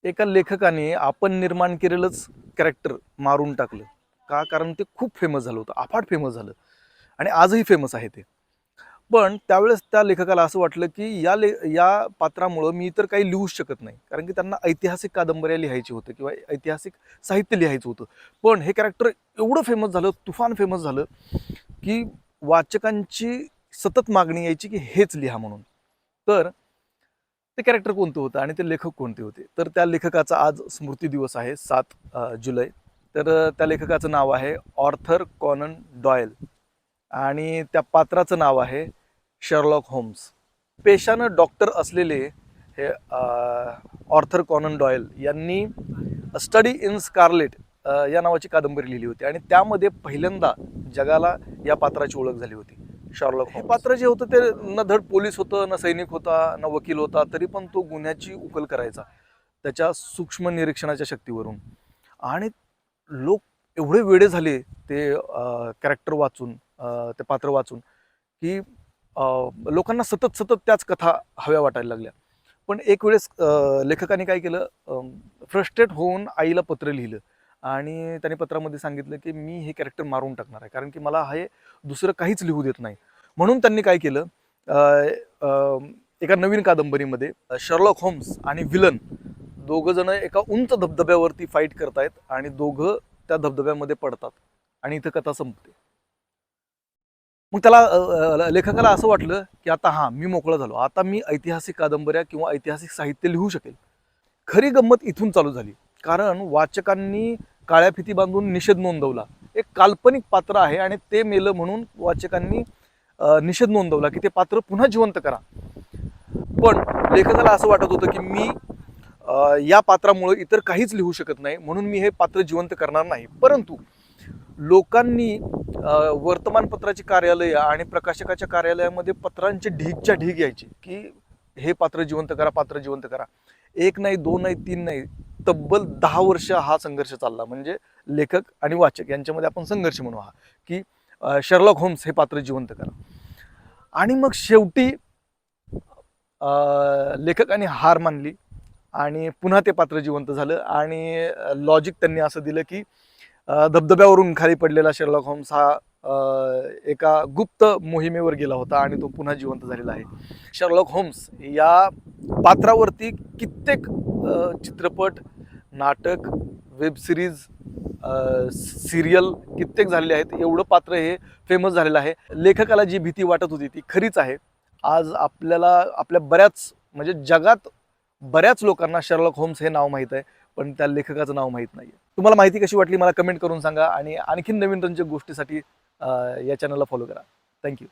एका लेखकाने आपण निर्माण केलेलंच कॅरेक्टर मारून टाकलं. का? कारण ते खूप फेमस झालं होतं, अफाट फेमस झालं आणि आजही फेमस आहे ते. पण त्यावेळेस त्या लेखकाला असं वाटलं, की या पात्रामुळं मी तर काही लिहूच शकत नाही. कारण की त्यांना ऐतिहासिक कादंबऱ्या लिहायची होतं किंवा ऐतिहासिक साहित्य लिहायचं होतं. पण हे कॅरेक्टर एवढं फेमस झालं, तुफान फेमस झालं, की वाचकांची सतत मागणी यायची, की हेच लिहा म्हणून. तर ते कॅरेक्टर कोणतं होतं आणि ते लेखक कोणते होते? तर त्या लेखकाचा आज स्मृती दिवस आहे 7 जुलै. तर त्या लेखकाचं नाव आहे ऑर्थर कॉनन डॉयल आणि त्या पात्राचं नाव आहे शर्लॉक होम्स. पेशानं डॉक्टर असलेले हे ऑर्थर कॉनन डॉयल यांनी स्टडी इन स्कारलेट या नावाची कादंबरी लिहिली होती आणि त्यामध्ये पहिल्यांदा जगाला या पात्राची ओळख झाली होती. शॉर्लॉक हे पात्र जे होतं ते न धड पोलीस होतं, न सैनिक होता, न वकील होता, तरी पण तो गुन्ह्याची उकल करायचा त्याच्या सूक्ष्म निरीक्षणाच्या शक्तीवरून. आणि लोक एवढे वेडे झाले ते कॅरेक्टर वाचून, ते पात्र वाचून, की लोकांना सतत सतत त्याच कथा हव्या वाटायला लागल्या. पण एक वेळेस लेखकाने काय केलं, फ्रस्ट्रेट होऊन आईला पत्र लिहिलं आणि त्याने पत्रामध्ये सांगितलं की मी हे कॅरेक्टर मारून टाकणार आहे, कारण की मला हे दुसरं काहीच लिहू देत नाही. म्हणून त्यांनी काय केलं, अ, अ, एका नवीन कादंबरीमध्ये शर्लॉक होम्स आणि विलन दोघं जण एका उंच धबधब्यावरती फाईट करतायत आणि दोघं त्या धबधब्यामध्ये पडतात आणि इथं कथा संपते. मग त्याला लेखकाला असं वाटलं, की आता हां, मी मोकळा झालो. आता मी ऐतिहासिक कादंबऱ्या किंवा ऐतिहासिक साहित्य लिहू शकेल. खरी गंमत इथून चालू झाली. कारण वाचकांनी काळ्या फिती बांधून निषेध नोंदवला. एक काल्पनिक पात्र आहे आणि ते मेलं म्हणून वाचकांनी निषेध नोंदवला, की ते पात्र पुन्हा जिवंत करा. पण लेखकाला असं वाटत होतं, की मी या पात्रामुळे इतर काहीच लिहू शकत नाही, म्हणून मी हे पात्र जिवंत करणार नाही. परंतु लोकांनी वर्तमानपत्राची कार्यालय आणि प्रकाशकाच्या कार्यालयामध्ये पत्रांचे ढीगच्या ढीग यायचे, की हे पात्र जिवंत करा, पात्र जिवंत करा. एक नाही, दोन नाही, तीन नाही, तब्बल 10 वर्ष हा संघर्ष चालला. म्हणजे लेखक आणि वाचक यांच्यामध्ये आपण संघर्ष म्हणू हा, की शर्लॉक होम्स हे पात्र जिवंत करा. आणि मग शेवटी लेखकाने हार मानली आणि पुन्हा ते पात्र जिवंत झालं आणि लॉजिक त्यांनी असं दिलं, की धबधब्यावरून खाली पडलेला शर्लॉक होम्स हा एका गुप्त मोहिमेवर गेला होता आणि तो पुन्हा जिवंत झालेला आहे. शर्लॉक होम्स या पात्रावरती कित्येक चित्रपट, नाटक, वेब सिरीज, सिरियल कित्येक झालेले आहेत. एवढं पात्र हे फेमस झालेलं आहे. लेखकाला जी भीती वाटत होती ती खरीच आहे. आज आपल्याला आपल्या बऱ्याच, म्हणजे जगात बऱ्याच लोकांना शर्लॉक होम्स हे नाव माहीत आहे, पण त्या लेखकाचं नाव माहीत नाही. तुम्हाला माहिती कशी वाटली मला कमेंट करून सांगा आणि आणखीन नवीन रंजक गोष्टीसाठी या चॅनलला फॉलो करा. थँक्यू.